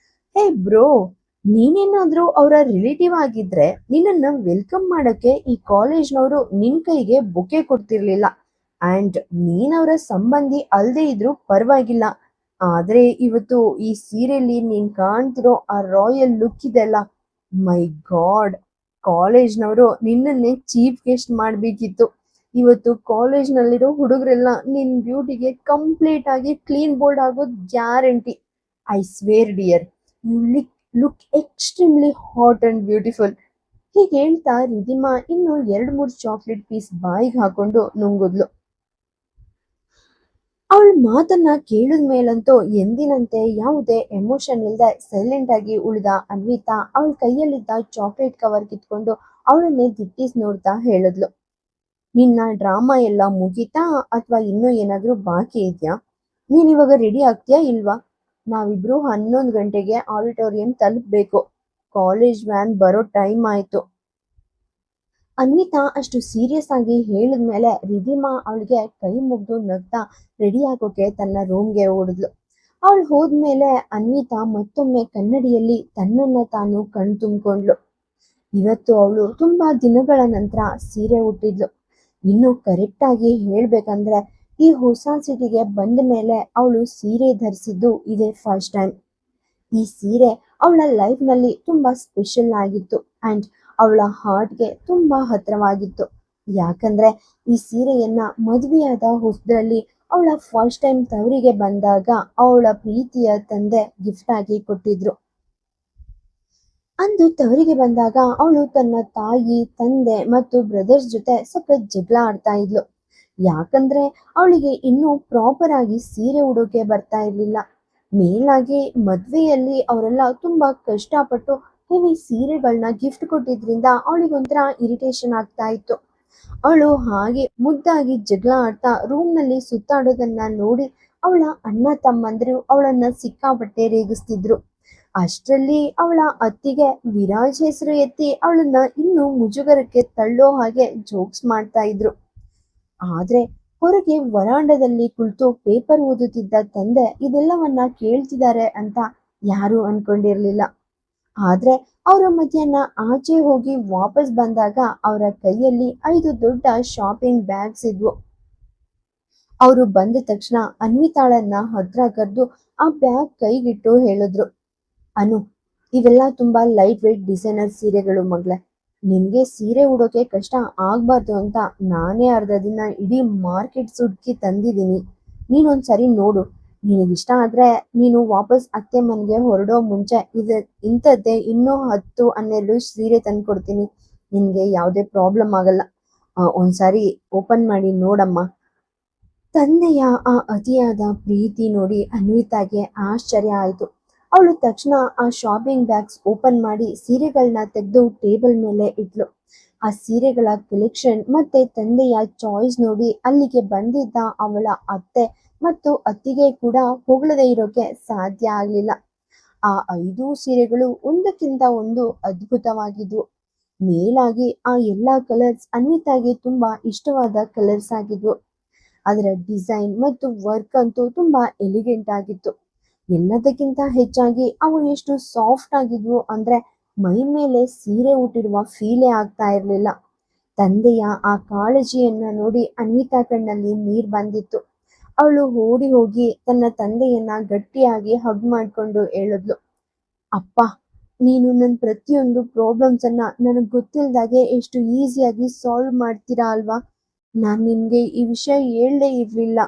ಹೇ ಬ್ರೋ, ನೀನೇನಾದ್ರೂ ಅವರ ರಿಲೇಟಿವ್ ಆಗಿದ್ರೆ ನಿನ್ನನ್ನ ವೆಲ್ಕಮ್ ಮಾಡಕ್ಕೆ ಈ ಕಾಲೇಜ್ನವರು ನಿನ್ ಕೈಗೆ ಬೊಕ್ಕೆ ಕೊಡ್ತಿರ್ಲಿಲ್ಲ. ಅಂಡ್ ನೀನವರ ಸಂಬಂಧಿ ಅಲ್ದೇ ಇದ್ರೂ ಪರವಾಗಿಲ್ಲ. ಆದ್ರೆ ಇವತ್ತು ಈ ಸೀರೆಯಲ್ಲಿ ನೀನ್ ಕಾಣ್ತಿರೋ ಆ ರಾಯಲ್ ಲುಕ್ ಇದೆಲ್ಲ, ಮೈ ಗಾಡ್, ಕಾಲೇಜ್ನವರು ನಿನ್ನನ್ನೇ ಚೀಫ್ ಗೆಸ್ಟ್ ಮಾಡ್ಬೇಕಿತ್ತು. ಇವತ್ತು ಕಾಲೇಜ್ನಲ್ಲಿರೋ ಹುಡುಗರೆಲ್ಲ ನಿನ್ ಬ್ಯೂಟಿಗೆ ಕಂಪ್ಲೀಟ್ ಆಗಿ ಕ್ಲೀನ್ ಬೋಲ್ಡ್ ಆಗೋದು guarantee. I swear dear, you look extremely hot and beautiful. ಹೀಗೆ ಹೇಳ್ತಾ ರಿಧಿಮಾ ಇನ್ನು 2-3 ಚಾಕ್ಲೇಟ್ ಪೀಸ್ ಬಾಯಿಗೆ ಹಾಕೊಂಡು ನುಂಗುದ್ಲು. ಅವಳ ಮಾತನ್ನ ಕೇಳಿದ ಮೇಲಂತೂ ಎಂದಿನಂತೆ ಯಾವುದೇ ಎಮೋಷನ್ ಇಲ್ಲದೆ ಸೈಲೆಂಟ್ ಆಗಿ ಉಳಿದ ಅನ್ವಿತಾ ಅವಳ ಕೈಯಲ್ಲಿದ್ದ ಚಾಕ್ಲೇಟ್ ಕವರ್ ಕಿತ್ಕೊಂಡು ಅವಳನ್ನೇ ದಿಟ್ಟಿಸ್ ನೋಡ್ತಾ ಹೇಳಿದ್ಲು, ನಿನ್ನ ಡ್ರಾಮಾ ಎಲ್ಲ ಮುಗೀತಾ ಅಥವಾ ಇನ್ನೂ ಏನಾದ್ರೂ ಬಾಕಿ ಇದೆಯಾ? ನೀನ್ ಇವಾಗ ರೆಡಿ ಆಗ್ತೀಯಾ ಇಲ್ವಾ? ನಾವಿಬ್ರು 11 ಗಂಟೆಗೆ ಆಡಿಟೋರಿಯಂ ತಲುಪಬೇಕು. ಕಾಲೇಜ್ ವ್ಯಾನ್ ಬರೋ ಟೈಮ್ ಆಯ್ತು. ಅನ್ವಿತಾ ಅಷ್ಟು ಸೀರಿಯಸ್ ಆಗಿ ಹೇಳಿದ್ಮೇಲೆ ರಿಧಿಮಾ ಅವಳಿಗೆ ಕೈ ಮುಗ್ದು ನಗ್ತಾ ರೆಡಿ ಆಗೋಕೆ ತನ್ನ ರೂಮ್ಗೆ ಓಡಿದ್ಲು. ಅವಳು ಹೋದ್ಮೇಲೆ ಅನ್ವಿತಾ ಮತ್ತೊಮ್ಮೆ ಕನ್ನಡಿಯಲ್ಲಿ ತನ್ನನ್ನ ತಾನು ಕಣ್ ತುಂಬಿಕೊಂಡ್ಲು. ಇವತ್ತು ಅವಳು ತುಂಬಾ ದಿನಗಳ ನಂತರ ಸೀರೆ ಉಟ್ಟಿದ್ಲು. ಇನ್ನು ಕರೆಕ್ಟ್ ಆಗಿ ಹೇಳ್ಬೇಕಂದ್ರೆ ಈ ಹೊಸ ಸಿಟಿಗೆ ಬಂದ ಮೇಲೆ ಅವಳು ಸೀರೆ ಧರಿಸಿದ್ದು ಇದೇ ಫಸ್ಟ್ ಟೈಮ್. ಈ ಸೀರೆ ಅವಳ ಲೈಫ್ ನಲ್ಲಿ ತುಂಬಾ ಸ್ಪೆಷಲ್ ಆಗಿತ್ತು ಅಂಡ್ ಅವಳ ಹಾರ್ಟ್ಗೆ ತುಂಬಾ ಹತ್ರವಾಗಿತ್ತು. ಯಾಕಂದ್ರೆ ಈ ಸೀರೆಯನ್ನ ಮದುವೆಯಾದ ಹೊಸದಲ್ಲಿ ಅವಳ ಫಸ್ಟ್ ಟೈಮ್ ತವರಿಗೆ ಬಂದಾಗ ಅವಳ ಪ್ರೀತಿಯ ತಂದೆ ಗಿಫ್ಟ್ ಆಗಿ ಕೊಟ್ಟಿದ್ರು. ಅಂದು ತವರಿಗೆ ಬಂದಾಗ ಅವಳು ತನ್ನ ತಾಯಿ, ತಂದೆ ಮತ್ತು ಬ್ರದರ್ಸ್ ಜೊತೆ ಸಖತ್ ಜಗಳ ಆಡ್ತಾ ಇದ್ಲು. ಯಾಕಂದ್ರೆ ಅವಳಿಗೆ ಇನ್ನೂ ಪ್ರಾಪರ್ ಆಗಿ ಸೀರೆ ಉಡೋಕೆ ಬರ್ತಾ ಇರ್ಲಿಲ್ಲ. ಮೇಲಾಗಿ ಮದ್ವೆಯಲ್ಲಿ ಅವರೆಲ್ಲ ತುಂಬಾ ಕಷ್ಟಪಟ್ಟು ಹೆವಿ ಸೀರೆಗಳನ್ನ ಗಿಫ್ಟ್ ಕೊಟ್ಟಿದ್ರಿಂದ ಅವಳಿಗೊಂಥರ ಇರಿಟೇಷನ್ ಆಗ್ತಾ ಇತ್ತು. ಅವಳು ಹಾಗೆ ಮುದ್ದಾಗಿ ಜಗಳ ಆಡ್ತಾ ರೂಮ್ ನಲ್ಲಿ ಸುತ್ತಾಡೋದನ್ನ ನೋಡಿ ಅವಳ ಅಣ್ಣ ತಮ್ಮಂದ್ರು ಅವಳನ್ನ ಸಿಕ್ಕಾಪಟ್ಟೆ ರೇಗಿಸ್ತಿದ್ರು. ಅಷ್ಟರಲ್ಲಿ ಅವಳ ಅತ್ತಿಗೆ ವಿರಾಜ್ ಹೆಸರು ಎತ್ತಿ ಅವಳನ್ನ ಇನ್ನೂ ಮುಜುಗರಕ್ಕೆ ತಳ್ಳೋ ಹಾಗೆ ಜೋಕ್ಸ್ ಮಾಡ್ತಾ ಇದ್ರು. ಆದ್ರೆ ಹೊರಗೆ ವರಾಂಡದಲ್ಲಿ ಕುಳಿತು ಪೇಪರ್ ಓದುತ್ತಿದ್ದ ತಂದೆ ಇದೆಲ್ಲವನ್ನ ಕೇಳ್ತಿದ್ದಾರೆ ಅಂತ ಯಾರು ಅನ್ಕೊಂಡಿರ್ಲಿಲ್ಲ. ಆದ್ರೆ ಅವರ ಮಧ್ಯಾಹ್ನ ಆಚೆ ಹೋಗಿ ವಾಪಸ್ ಬಂದಾಗ ಅವರ ಕೈಯಲ್ಲಿ 5 ದೊಡ್ಡ ಶಾಪಿಂಗ್ ಬ್ಯಾಗ್ಸ್ ಇದ್ವು. ಅವರು ಬಂದ ತಕ್ಷಣ ಅನ್ವಿತಾಳನ್ನ ಹತ್ರ ಕರೆದು ಆ ಬ್ಯಾಗ್ ಕೈಗಿಟ್ಟು ಹೇಳಿದ್ರು, ಅನು, ಇವೆಲ್ಲ ತುಂಬಾ ಲೈಟ್ ವೆಯ್ಟ್ ಡಿಸೈನರ್ ಸೀರೆಗಳು ಮಗ್ಳೆ. ನಿನ್ಗೆ ಸೀರೆ ಉಡೋಕೆ ಕಷ್ಟ ಆಗ್ಬಾರ್ದು ಅಂತ ನಾನೇ ಅರ್ಧ ದಿನ ಇಡೀ ಮಾರ್ಕೆಟ್ ಸುಡ್ಕಿ ತಂದಿದ್ದೀನಿ. ನೀನೊಂದ್ಸರಿ ನೋಡು. ನಿನಗಿಷ್ಟ ಆದ್ರೆ ನೀನು ವಾಪಸ್ ಅತ್ತೆ ಮನೆಗೆ ಹೊರಡೋ ಮುಂಚೆ ಇಂಥದ್ದೇ ಇನ್ನೂ 10-12 ಸೀರೆ ತಂದ್ಕೊಡ್ತೀನಿ. ನಿನ್ಗೆ ಯಾವುದೇ ಪ್ರಾಬ್ಲಮ್ ಆಗಲ್ಲ. ಒಂದ್ಸಾರಿ ಓಪನ್ ಮಾಡಿ ನೋಡಮ್ಮ. ತಂದೆಯ ಆ ಅತಿಯಾದ ಪ್ರೀತಿ ನೋಡಿ ಅನ್ವಿತಾಗೆ ಆಶ್ಚರ್ಯ ಆಯಿತು. ಅವಳು ತಕ್ಷಣ ಆ ಶಾಪಿಂಗ್ ಬ್ಯಾಗ್ಸ್ ಓಪನ್ ಮಾಡಿ ಸೀರೆಗಳನ್ನ ತೆಗೆದು ಟೇಬಲ್ ಮೇಲೆ ಇಟ್ಲು. ಆ ಸೀರೆಗಳ ಕಲೆಕ್ಷನ್ ಮತ್ತೆ ತಂದೆಯ ಚಾಯ್ಸ್ ನೋಡಿ ಅಲ್ಲಿಗೆ ಬಂದಿದ್ದ ಅವಳ ಅತ್ತೆ ಮತ್ತು ಅತ್ತಿಗೆ ಕೂಡ ಹೊಗಳದೇ ಇರೋಕೆ ಸಾಧ್ಯ ಆಗ್ಲಿಲ್ಲ. ಆ 5 ಸೀರೆಗಳು ಒಂದಕ್ಕಿಂತ ಒಂದು ಅದ್ಭುತವಾಗಿದ್ವು. ಮೇಲಾಗಿ ಆ ಎಲ್ಲಾ ಕಲರ್ಸ್ ಅನ್ವಿತಾಗೆ ತುಂಬಾ ಇಷ್ಟವಾದ ಕಲರ್ಸ್ ಆಗಿದ್ವು. ಅದರ ಡಿಸೈನ್ ಮತ್ತು ವರ್ಕ್ ಅಂತೂ ತುಂಬಾ ಎಲಿಗೆಂಟ್ ಆಗಿತ್ತು. ಎಲ್ಲದಕ್ಕಿಂತ ಹೆಚ್ಚಾಗಿ ಅವು ಎಷ್ಟು ಸಾಫ್ಟ್ ಆಗಿದ್ವು ಅಂದ್ರೆ ಮೈ ಮೇಲೆ ಸೀರೆ ಉಟ್ಟಿರುವ ಫೀಲೇ ಆಗ್ತಾ ಇರ್ಲಿಲ್ಲ. ತಂದೆಯ ಆ ಕಾಳಜಿಯನ್ನ ನೋಡಿ ಅನ್ವಿತಾ ಕಣ್ಣಲ್ಲಿ ನೀರ್ ಬಂದಿತ್ತು. ಅವಳು ಓಡಿ ಹೋಗಿ ತನ್ನ ತಂದೆಯನ್ನ ಗಟ್ಟಿಯಾಗಿ ಹಗ್ ಮಾಡ್ಕೊಂಡು ಹೇಳಿದ್ಲು, ಅಪ್ಪ, ನೀನು ನನ್ನ ಪ್ರತಿಯೊಂದು ಪ್ರಾಬ್ಲಮ್ಸ್ ಅನ್ನ ನನಗೆ ಗೊತ್ತಿಲ್ದಾಗೆ ಎಷ್ಟು ಈಸಿಯಾಗಿ ಸಾಲ್ವ್ ಮಾಡ್ತೀರಾ ಅಲ್ವಾ. ನಾನ್ ನಿಮ್ಗೆ ಈ ವಿಷಯ ಹೇಳ್ದೇ ಇರ್ಲಿಲ್ಲ.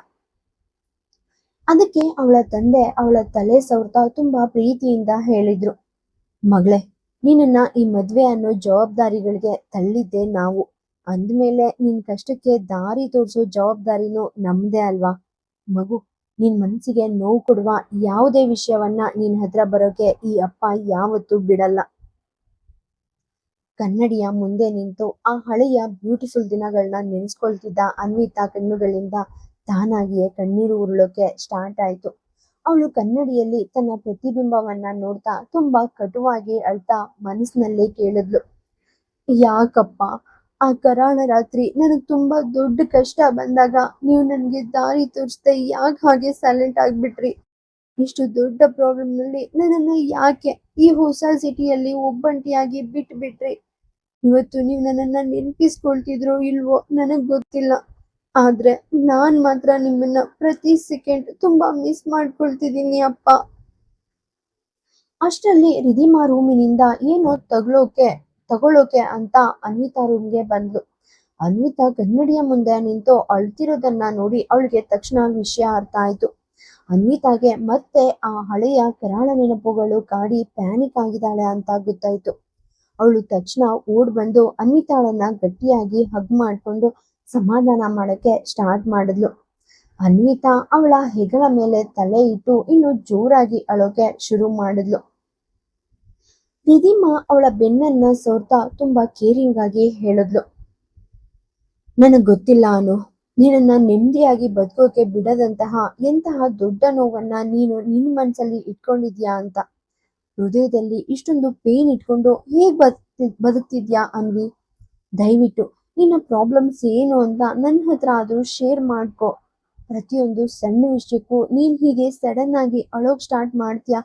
ಅದಕ್ಕೆ ಅವಳ ತಂದೆ ಅವಳ ತಲೆ ಸವರ್ತಾ ತುಂಬಾ ಪ್ರೀತಿಯಿಂದ ಹೇಳಿದ್ರು, ಮಗಳೇ, ನೀನನ್ನ ಈ ಮದ್ವೆ ಅನ್ನೋ ಜವಾಬ್ದಾರಿಗಳಿಗೆ ತಳ್ಳಿದ್ದೆ ನಾವು. ಅಂದ್ಮೇಲೆ ನಿನ್ ಕಷ್ಟಕ್ಕೆ ದಾರಿ ತೋರಿಸೋ ಜವಾಬ್ದಾರಿನೂ ನಮ್ದೇ ಅಲ್ವಾ. ಮಗು, ನಿನ್ ಮನ್ಸಿಗೆ ನೋವು ಕೊಡುವ ಯಾವುದೇ ವಿಷಯವನ್ನ ನಿನ್ ಹತ್ರ ಬರೋಕೆ ಈ ಅಪ್ಪ ಯಾವತ್ತೂ ಬಿಡಲ್ಲ. ಕನ್ನಡಿಯ ಮುಂದೆ ನಿಂತು ಆ ಹಳೆಯ ಬ್ಯೂಟಿಫುಲ್ ದಿನಗಳನ್ನ ನೆನೆಸ್ಕೊಳ್ತಿದ್ದ ಅನ್ವಿತಾ ಕಣ್ಣುಗಳಿಂದ ತಾನಾಗಿಯೇ ಕಣ್ಣೀರು ಉರುಳೋಕೆ ಸ್ಟಾರ್ಟ್ ಆಯ್ತು. ಅವಳು ಕನ್ನಡಿಯಲ್ಲಿ ತನ್ನ ಪ್ರತಿಬಿಂಬವನ್ನ ನೋಡ್ತಾ ತುಂಬಾ ಕಟುವಾಗಿ ಅಳ್ತಾ ಮನಸ್ಸಿನಲ್ಲೇ ಕೇಳಿದ್ಲು, ಯಾಕಪ್ಪ, ಆ ಕರಾಳ ರಾತ್ರಿ ನನಗ್ ತುಂಬಾ ದೊಡ್ಡ ಕಷ್ಟ ಬಂದಾಗ ನೀವು ನನ್ಗೆ ದಾರಿ ತೋರಿಸ್ದೆ ಯಾಕೆ ಹಾಗೆ ಸೈಲೆಂಟ್ ಆಗ್ಬಿಟ್ರಿ? ಇಷ್ಟು ದೊಡ್ಡ ಪ್ರಾಬ್ಲಮ್ ನಲ್ಲಿ ನನ್ನನ್ನ ಯಾಕೆ ಈ ಹೊಸ ಸಿಟಿಯಲ್ಲಿ ಒಬ್ಬಂಟಿಯಾಗಿ ಬಿಟ್ಬಿಟ್ರಿ? ಇವತ್ತು ನೀವು ನನ್ನನ್ನ ನೆನಪಿಸ್ಕೊಳ್ತಿದ್ರೋ ಇಲ್ವೋ ನನಗ್ ಗೊತ್ತಿಲ್ಲ. ಆದ್ರೆ ನಾನ್ ಮಾತ್ರ ನಿಮ್ಮನ್ನ ಪ್ರತಿ ಸೆಕೆಂಡ್ ತುಂಬಾ ಮಿಸ್ ಮಾಡ್ಕೊಳ್ತಿದ್ದೀನಿ ಅಪ್ಪ. ಅಷ್ಟರಲ್ಲಿ ರಿಧಿಮಾ ರೂಮಿನಿಂದ ಏನೋ ತಗೊಳ್ಳೋಕೆ ಅಂತ ಅನ್ವಿತಾ ರೂಮ್ಗೆ ಬಂದ್ಲು. ಅನ್ವಿತಾ ಕನ್ನಡಿಯ ಮುಂದೆ ನಿಂತು ಅಳ್ತಿರೋದನ್ನ ನೋಡಿ ಅವಳಿಗೆ ತಕ್ಷಣ ವಿಷಯ ಅರ್ಥ ಆಯ್ತು. ಅನ್ವಿತಾಗೆ ಮತ್ತೆ ಆ ಹಳೆಯ ಕರಾಳ ನೆನಪುಗಳು ಕಾಡಿ ಪ್ಯಾನಿಕ್ ಆಗಿದ್ದಾಳೆ ಅಂತ ಗೊತ್ತಾಯ್ತು. ಅವಳು ತಕ್ಷಣ ಓಡ್ ಬಂದು ಅನ್ವಿತಾಳನ್ನ ಗಟ್ಟಿಯಾಗಿ ಹಗ್ ಮಾಡ್ಕೊಂಡು ಸಮಾಧಾನ ಮಾಡಕ್ಕೆ ಸ್ಟಾರ್ಟ್ ಮಾಡಿದ್ಲು. ಅನ್ವಿತಾ ಅವಳ ಹೆಗಲ ಮೇಲೆ ತಲೆ ಇಟ್ಟು ಇನ್ನು ಜೋರಾಗಿ ಅಳೋಕೆ ಶುರು ಮಾಡಿದ್ಲು. ರಿಧಿಮಾ ಅವಳ ಬೆನ್ನನ್ನ ಸೋರ್ತಾ ತುಂಬಾ ಕೇರಿಂಗ್ ಆಗಿ ಹೇಳಿದ್ಲು, ನನಗ್ ಗೊತ್ತಿಲ್ಲ ಅನು, ನೀನನ್ನ ನೆಮ್ಮದಿಯಾಗಿ ಬದುಕೋಕೆ ಬಿಡದಂತಹ ಎಂತಹ ದೊಡ್ಡ ನೋವನ್ನ ನೀನು ನಿನ್ ಮನ್ಸಲ್ಲಿ ಇಟ್ಕೊಂಡಿದ್ಯಾ ಅಂತ. ಹೃದಯದಲ್ಲಿ ಇಷ್ಟೊಂದು ಪೇನ್ ಇಟ್ಕೊಂಡು ಹೇಗ್ ಬದುಕ್ತಿದ್ಯಾ ಅನ್ವಿ? ದಯವಿಟ್ಟು ನಿನ್ನ ಪ್ರಾಬ್ಲಮ್ಸ್ ಏನು ಅಂತ ನನ್ನ ಹತ್ರ ಆದ್ರೂ ಶೇರ್ ಮಾಡ್ಕೊ. ಪ್ರತಿಯೊಂದು ಸಣ್ಣ ವಿಷಯಕ್ಕೂ ನೀನ್ ಹೀಗೆ ಸಡನ್ ಆಗಿ ಅಳೋಕ್ ಸ್ಟಾರ್ಟ್ ಮಾಡ್ತೀಯಾ?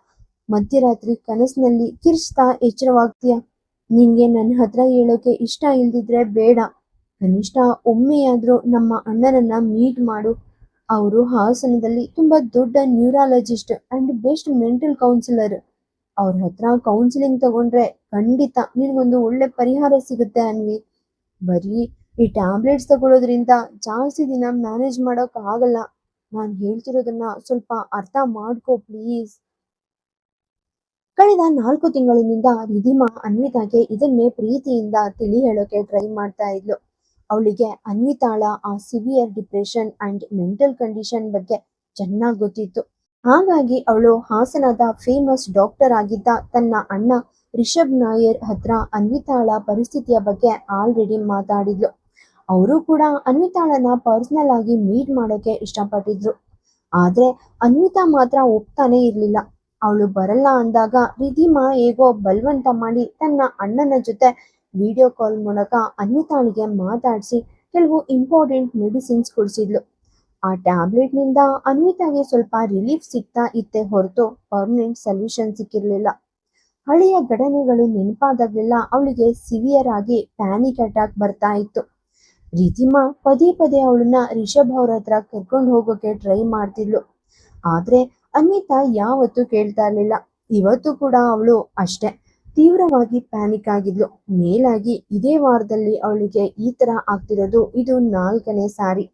ಮಧ್ಯರಾತ್ರಿ ಕನಸಿನಲ್ಲಿ ಕಿರ್ಚ್ತಾ ಎಚ್ಚರವಾಗ್ತೀಯ. ನಿನ್ಗೆ ನನ್ನ ಹತ್ರ ಹೇಳೋಕೆ ಇಷ್ಟ ಇಲ್ದಿದ್ರೆ ಬೇಡ, ಕನಿಷ್ಠ ಒಮ್ಮೆಯಾದ್ರೂ ನಮ್ಮ ಅಣ್ಣನನ್ನ ಮೀಟ್ ಮಾಡು. ಅವರು ಹಾಸನದಲ್ಲಿ ತುಂಬಾ ದೊಡ್ಡ neurologist and best mental counsellor. ಅವ್ರ ಹತ್ರ ಕೌನ್ಸಿಲಿಂಗ್ ತಗೊಂಡ್ರೆ ಖಂಡಿತ ನಿನ್ಗೊಂದು ಒಳ್ಳೆ ಪರಿಹಾರ ಸಿಗುತ್ತೆ ಅನ್ವಿ. ಬರೀ ಈ ಟ್ಯಾಬ್ಲೆಟ್ಸ್ ತಗೊಳ್ಳೋದ್ರಿಂದ ಜಾಸ್ತಿ ದಿನ ಮ್ಯಾನೇಜ್ ಮಾಡೋಕ್ ಆಗಲ್ಲ. ನಾನ್ ಹೇಳ್ತಿರೋದನ್ನ ಸ್ವಲ್ಪ ಅರ್ಥ ಮಾಡ್ಕೋ ಪ್ಲೀಸ್. ಕಳೆದ 4 ತಿಂಗಳಿನಿಂದ ರಿಧಿಮಾ ಅನ್ವಿತಾಗೆ ಇದನ್ನೇ ಪ್ರೀತಿಯಿಂದ ತಿಳಿ ಹೇಳೋಕೆ ಟ್ರೈ ಮಾಡ್ತಾ ಇದ್ಲು. ಅವಳಿಗೆ ಅನ್ವಿತಾಳ ಆ severe depression and mental condition ಬಗ್ಗೆ ಚೆನ್ನಾಗಿ ಗೊತ್ತಿತ್ತು. ಹಾಗಾಗಿ ಅವಳು ಹಾಸನದ ಫೇಮಸ್ ಡಾಕ್ಟರ್ ಆಗಿದ್ದ ತನ್ನ ಅಣ್ಣ ರಿಷಬ್ ನಾಯರ್ ಹತ್ರ ಅನ್ವಿತಾಳ ಪರಿಸ್ಥಿತಿಯ ಬಗ್ಗೆ ಆಲ್ರೆಡಿ ಮಾತಾಡಿದ್ಲು. ಅವರು ಕೂಡ ಅನ್ವಿತಾಳನ್ನ ಪರ್ಸನಲ್ ಆಗಿ ಮೀಟ್ ಮಾಡೋಕೆ ಇಷ್ಟಪಟ್ಟಿದ್ರು. ಆದ್ರೆ ಅನ್ವಿತಾ ಮಾತ್ರ ಒಪ್ತಾನೆ ಇರ್ಲಿಲ್ಲ. ಅವಳು ಬರಲ್ಲ ಅಂದಾಗ ರಿಧಿಮಾ ಹೇಗೋ ಬಲವಂತ ಮಾಡಿ ತನ್ನ ಅಣ್ಣನ ಜೊತೆ ವಿಡಿಯೋ ಕಾಲ್ ಮೂಲಕ ಅನ್ವಿತಾಳಿಗೆ ಮಾತಾಡಿಸಿ ಕೆಲವು ಇಂಪಾರ್ಟೆಂಟ್ ಮೆಡಿಸಿನ್ಸ್ ಕೊಡಿಸಿದ್ಲು. ಆ ಟ್ಯಾಬ್ಲೆಟ್ ನಿಂದ ಅನ್ವಿತಾಗೆ ಸ್ವಲ್ಪ ರಿಲೀಫ್ ಸಿಗ್ತಾ ಇತ್ತೆ ಹೊರತು ಪರ್ಮನೆಂಟ್ ಸೊಲ್ಯೂಷನ್ ಸಿಕ್ಕಿರ್ಲಿಲ್ಲ. ಹಳೆಯ ಘಟನೆಗಳು ನೆನಪಾದಾಗಲೆಲ್ಲ ಅವಳಿಗೆ ಸಿವಿಯರ್ ಆಗಿ ಪ್ಯಾನಿಕ್ ಅಟ್ಯಾಕ್ ಬರ್ತಾ ಇತ್ತು. ರಿಧಿಮಾ ಪದೇ ಪದೇ ಅವಳನ್ನ ರಿಷಬ್ ಅವ್ರ ಹತ್ರ ಕರ್ಕೊಂಡು ಹೋಗೋಕೆ ಟ್ರೈ ಮಾಡ್ತಿದ್ಲು. ಆದ್ರೆ ಅನ್ವಿತಾ ಯಾವತ್ತೂ ಕೇಳ್ತಾ ಇರ್ಲಿಲ್ಲ. ಇವತ್ತು ಕೂಡ ಅವಳು ಅಷ್ಟೇ ತೀವ್ರವಾಗಿ ಪ್ಯಾನಿಕ್ ಆಗಿದ್ಲು. ಮೇಲಾಗಿ ಇದೇ ವಾರದಲ್ಲಿ ಅವಳಿಗೆ ಈ ತರ ಆಗ್ತಿರೋದು ಇದು 4ನೇ ಸಾರಿ.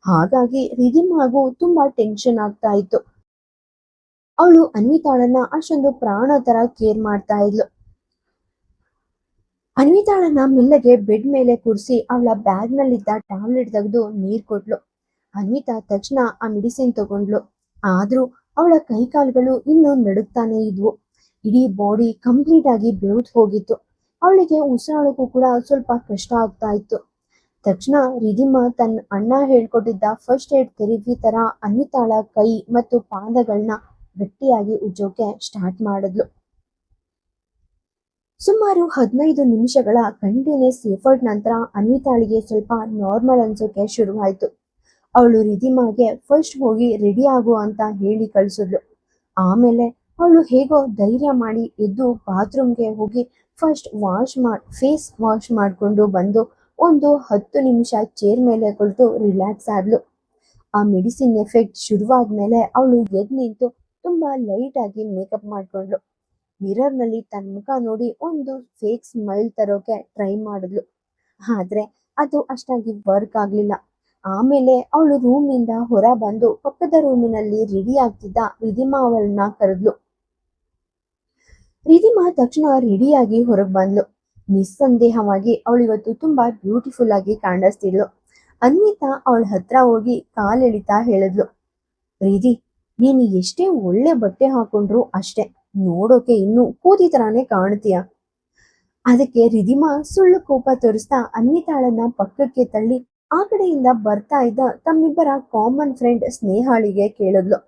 ಹಾಗಾಗಿ ರಿಧಿಮಾಗೂ ತುಂಬಾ ಟೆನ್ಷನ್ ಆಗ್ತಾ ಇತ್ತು. ಅವಳು ಅನ್ವಿತಾಳನ್ನ ಅಷ್ಟೊಂದು ಪ್ರಾಣ ತರ ಕೇರ್ ಮಾಡ್ತಾ ಇದ್ಲು. ಅನ್ವಿತಾಳನ್ನ ಮೆಲ್ಲಗೆ ಬೆಡ್ ಮೇಲೆ ಕೂರಿಸಿ ಅವಳ ಬ್ಯಾಗ್ ನಲ್ಲಿದ್ದ ಟ್ಯಾಬ್ಲೆಟ್ ತೆಗೆದು ನೀರ್ ಕೊಟ್ಲು. ಅನ್ವಿತಾ ತಕ್ಷಣ ಆ ಮೆಡಿಸಿನ್ ತಗೊಂಡ್ಲು. ಆದ್ರೂ ಅವಳ ಕೈಕಾಲುಗಳು ಇನ್ನೂ ನಡುಗ್ತಾನೆ ಇದ್ವು. ಇಡೀ ಬಾಡಿ ಕಂಪ್ಲೀಟ್ ಆಗಿ ಬೆವ್ತ್ ಹೋಗಿತ್ತು. ಅವಳಿಗೆ ಉಸಿರಾಡೋಕ್ಕೂ ಕೂಡ ಸ್ವಲ್ಪ ಕಷ್ಟ ಆಗ್ತಾ ಇತ್ತು. ತಕ್ಷಣ ರಿಧಿಮಾ ತನ್ನ ಅಣ್ಣ ಹೇಳ್ಕೊಟ್ಟಿದ್ದ ಫಸ್ಟ್ ಏಡ್ ಥೆರಪಿ ತರ ಅನ್ವಿತಾಳ ಕೈ ಮತ್ತು ಪಾದಗಳನ್ನ ಗಟ್ಟಿಯಾಗಿ ಉಜ್ಜೋಕೆ ಸ್ಟಾರ್ಟ್ ಮಾಡಿದ್ಲು. ಸುಮಾರು 15 ನಿಮಿಷಗಳ ಕಂಟಿನ್ಯೂಸ್ ಎಫರ್ಟ್ ನಂತರ ಅನ್ವಿತಾಳಿಗೆ ಸ್ವಲ್ಪ ನಾರ್ಮಲ್ ಅನ್ಸೋಕೆ ಶುರುವಾಯ್ತು. ಅವಳು ರಿಧಿಮಾಗೆ ಫಸ್ಟ್ ಹೋಗಿ ರೆಡಿ ಆಗು ಅಂತ ಹೇಳಿ ಕಳಿಸಿದ್ಲು. ಆಮೇಲೆ ಅವಳು ಹೇಗೋ ಧೈರ್ಯ ಮಾಡಿ ಎದ್ದು ಬಾತ್ರೂಮ್ಗೆ ಹೋಗಿ ಫಸ್ಟ್ ಫೇಸ್ ವಾಶ್ ಮಾಡಿಕೊಂಡು ಬಂದು ಒಂದು 10 ನಿಮಿಷ ಚೇರ್ ಮೇಲೆ ಕುಳಿತು ರಿಲ್ಯಾಕ್ಸ್ ಆದ್ಲು. ಆ ಮೆಡಿಸಿನ್ ಎಫೆಕ್ಟ್ ಶುರುವಾದ್ಮೇಲೆ ಅವಳು ಎದ್ದು ನಿಂತು ತುಂಬಾ ಲೈಟ್ ಆಗಿ ಮೇಕಪ್ ಮಾಡ್ಕೊಂಡ್ಲು. ಮಿರರ್ ನಲ್ಲಿ ತನ್ನ ಮುಖ ನೋಡಿ ಒಂದು ಫೇಕ್ ಸ್ಮೈಲ್ ತರೋಕೆ ಟ್ರೈ ಮಾಡಿದ್ಲು. ಆದ್ರೆ ಅದು ಅಷ್ಟಾಗಿ ವರ್ಕ್ ಆಗ್ಲಿಲ್ಲ. ಆಮೇಲೆ ಅವಳು ರೂಮಿಂದ ಹೊರ ಬಂದು ಪಕ್ಕದ ರೂಮಿನಲ್ಲಿ ರೆಡಿ ಆಗ್ತಿದ್ದ ರಿಧಿಮಾ ಅವಳನ್ನ ಕರೆದ್ಲು. ರಿಧಿಮಾ ತಕ್ಷಣ ರೆಡಿಯಾಗಿ ಹೊರಗೆ ಬಂದ್ಲು. ನಿಸ್ಸಂದೇಹವಾಗಿ ಅವಳು ಇವತ್ತು ತುಂಬಾ ಬ್ಯೂಟಿಫುಲ್ ಆಗಿ ಕಾಣಿಸ್ತಿದ್ಲು. ಅನ್ವಿತಾ ಅವಳ ಹತ್ರ ಹೋಗಿ ಕಾಲೆಳಿತಾ ಹೇಳಿದ್ಲು, ರಿಧಿ, ನೀನು ಎಷ್ಟೇ ಒಳ್ಳೆ ಬಟ್ಟೆ ಹಾಕೊಂಡ್ರು ಅಷ್ಟೇ, ನೋಡೋಕೆ ಇನ್ನು ಕೂತಿ ತರಾನೇ ಕಾಣ್ತೀಯ. ಅದಕ್ಕೆ ರಿಧಿಮಾ ಸುಳ್ಳು ಕೋಪ ತೋರಿಸ್ತಾ ಅನ್ವಿತಾಳನ್ನ ಪಕ್ಕಕ್ಕೆ ತಳ್ಳಿ ಆ ಕಡೆಯಿಂದ ಬರ್ತಾ ಇದ್ದ ತಮ್ಮಿಬ್ಬರ ಕಾಮನ್ ಫ್ರೆಂಡ್ ಸ್ನೇಹಾಳಿಗೆ ಕೇಳಿದ್ಲು,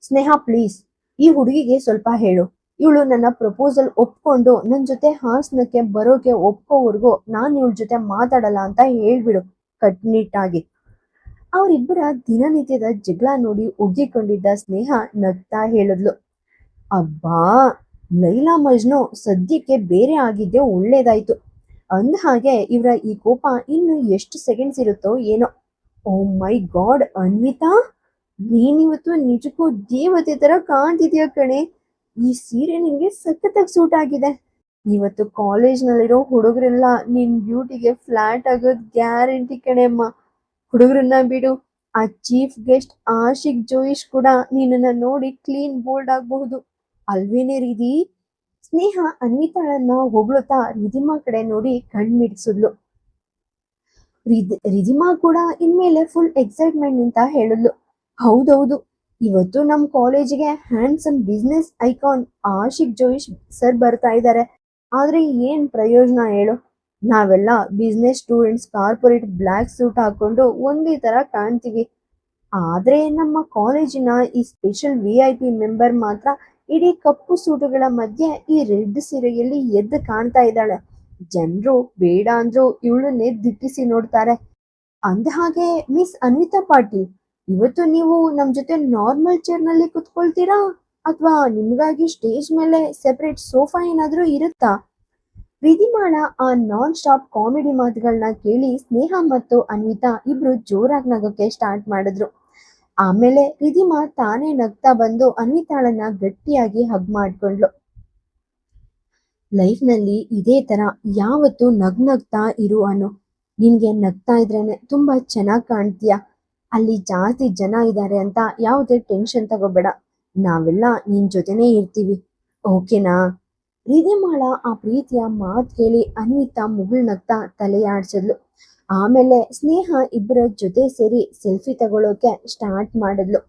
ಸ್ನೇಹ ಪ್ಲೀಸ್, ಈ ಹುಡುಗಿಗೆ ಸ್ವಲ್ಪ ಹೇಳು. ಇವಳು ನನ್ನ ಪ್ರಪೋಸಲ್ ಒಪ್ಕೊಂಡು ನನ್ನ ಜೊತೆ ಹಾಸನಕ್ಕೆ ಬರೋಕೆ ಒಪ್ಕೋವರೆಗೂ ನಾನು ಇವಳ ಜೊತೆ ಮಾತಾಡಲ್ಲ ಅಂತ ಹೇಳ್ಬಿಡು ಕಟ್ನಿಟ್ಟಾಗಿ. ಅವರಿಬ್ಬರ ದಿನನಿತ್ಯದ ಜಗಳ ನೋಡಿ ಒಗ್ಗಿಕೊಂಡಿದ್ದ ಸ್ನೇಹ ನಗ್ತಾ ಹೇಳಿದ್ಲು, ಅಬ್ಬಾ, ಲೈಲಾ ಮಜ್ನು ಸದ್ಯಕ್ಕೆ ಬೇರೆ ಆಗಿದ್ದೆ ಒಳ್ಳೇದಾಯ್ತು. ಅಂದ ಹಾಗೆ ಇವರ ಈ ಕೋಪ ಇನ್ನು ಎಷ್ಟು ಸೆಕೆಂಡ್ಸ್ ಇರುತ್ತೋ ಏನೋ. ಓ ಮೈ ಗಾಡ್ ಅನ್ವಿತಾ, ನೀನಿವತ್ತು ನಿಜಕ್ಕೂ ದೇವತೆ ತರ ಕಾಣ್ತಿದ್ಯಾ ಕಣೆ. ಈ ಸೀರೆ ನಿನ್ಗೆ ಸಖತ್ತಾಗಿ ಸೂಟ್ ಆಗಿದೆ. ಇವತ್ತು ಕಾಲೇಜ್ನಲ್ಲಿರೋ ಹುಡುಗರೆಲ್ಲ ನಿನ್ ಬ್ಯೂಟಿಗೆ ಫ್ಲಾಟ್ ಆಗೋದ್ ಗ್ಯಾರಂಟಿ ಕಣೆ ಅಮ್ಮ. ಹುಡುಗರನ್ನ ಬಿಡು, ಆ ಚೀಫ್ ಗೆಸ್ಟ್ ಆಶಿಕ್ ಜೋಯಿಶ್ ಕೂಡ ನಿನ್ನನ್ನ ನೋಡಿ ಕ್ಲೀನ್ ಬೋಲ್ಡ್ ಆಗಬಹುದು ಅಲ್ವೇನೆ ರಿಧಿ? ಸ್ನೇಹ ಅನ್ವಿತಾಳನ್ನ ಹೊಗಳುತ್ತಾ ರಿಧಿಮಾ ಕಡೆ ನೋಡಿ ಕಣ್ಮಿಡ್ಸಿದ್ಲು. ರಿಧಿಮಾ ಕೂಡ ಇನ್ಮೇಲೆ ಫುಲ್ ಎಕ್ಸೈಟ್ಮೆಂಟ್ ಅಂತ ಹೇಳಿದ್ಲು, ಹೌದೌದು, ಇವತ್ತು ನಮ್ಮ ಕಾಲೇಜಿಗೆ handsome business icon Ashik Joish sir ಬರ್ತಾ ಇದ್ದಾರೆ. ಆದ್ರೆ ಏನ್ ಪ್ರಯೋಜನ ಹೇಳು? ನಾವೆಲ್ಲ business students corporate black suit ಹಾಕೊಂಡು ಒಂದೇ ತರ ಕಾಣ್ತೀವಿ. ಆದ್ರೆ ನಮ್ಮ ಕಾಲೇಜಿನ ಈ ಸ್ಪೆಷಲ್ VIP ಮೆಂಬರ್ ಮಾತ್ರ ಇಡೀ ಕಪ್ಪು ಸೂಟುಗಳ ಮಧ್ಯೆ ಈ ರೆಡ್ ಸೀರೆಯಲ್ಲಿ ಎದ್ದು ಕಾಣ್ತಾ ಇದ್ದಾಳೆ. ಜನರು ಬೇಡ ಅಂದ್ರು ಇವಳನ್ನೇ ದಿಟ್ಟಿಸಿ ನೋಡ್ತಾರೆ. ಅಂದ ಹಾಗೆ ಮಿಸ್ ಅನ್ವಿತಾ ಪಾಟೀಲ್, ಇವತ್ತು ನೀವು ನಮ್ ಜೊತೆ ನಾರ್ಮಲ್ ಚೇರ್ ನಲ್ಲಿ ಕುತ್ಕೊಳ್ತೀರಾ ಅಥವಾ ನಿಮ್ಗಾಗಿ ಸ್ಟೇಜ್ ಮೇಲೆ ಸೆಪರೇಟ್ ಸೋಫಾ ಏನಾದ್ರೂ ಇರುತ್ತಾ? ರಿಧಿಮಾಳ ಆ ನಾನ್ ಸ್ಟಾಪ್ ಕಾಮಿಡಿ ಮಾತುಗಳನ್ನ ಕೇಳಿ ಸ್ನೇಹ ಮತ್ತು ಅನ್ವಿತಾ ಇಬ್ರು ಜೋರಾಗಿ ನಗೋಕೆ ಸ್ಟಾರ್ಟ್ ಮಾಡಿದ್ರು. ಆಮೇಲೆ ರಿಧಿಮಾ ತಾನೇ ನಗ್ತಾ ಬಂದು ಅನ್ವಿತಾಳನ್ನ ಗಟ್ಟಿಯಾಗಿ ಹಗ್ ಮಾಡ್ಕೊಂಡ್ಲು. ಲೈಫ್ ನಲ್ಲಿ ಇದೇ ತರ ಯಾವತ್ತು ನಗ್ನಗ್ತಾ ಇರು ಅನ್ನು. ನಿನ್ಗೆ ನಗ್ತಾ ಇದ್ರೇನೆ ತುಂಬಾ ಚೆನ್ನಾಗಿ ಕಾಣ್ತೀಯ. ಅಲ್ಲಿ ಜಾಸ್ತಿ ಜನ ಇದ್ದಾರೆ ಅಂತ ಯಾವುದೇ ಟೆನ್ಷನ್ ತಗೋಬೇಡ, ನಾವೆಲ್ಲ ನಿನ್ ಜೊತೆನೇ ಇರ್ತೀವಿ, ಓಕೆನಾ? ರಿಧಿಮಾಳ ಆ ಪ್ರೀತಿಯ ಮಾತು ಕೇಳಿ ಅನ್ವಿತಾ ಮುಗುಳ್ನಗ್ತಾ ತಲೆಯಾಡ್ಸಿದ್ಲು. ಆಮೇಲೆ ಸ್ನೇಹ ಇಬ್ಬರ ಜೊತೆ ಸೇರಿ ಸೆಲ್ಫಿ ತಗೊಳ್ಳೋಕೆ ಸ್ಟಾರ್ಟ್ ಮಾಡಿದ್ಲು.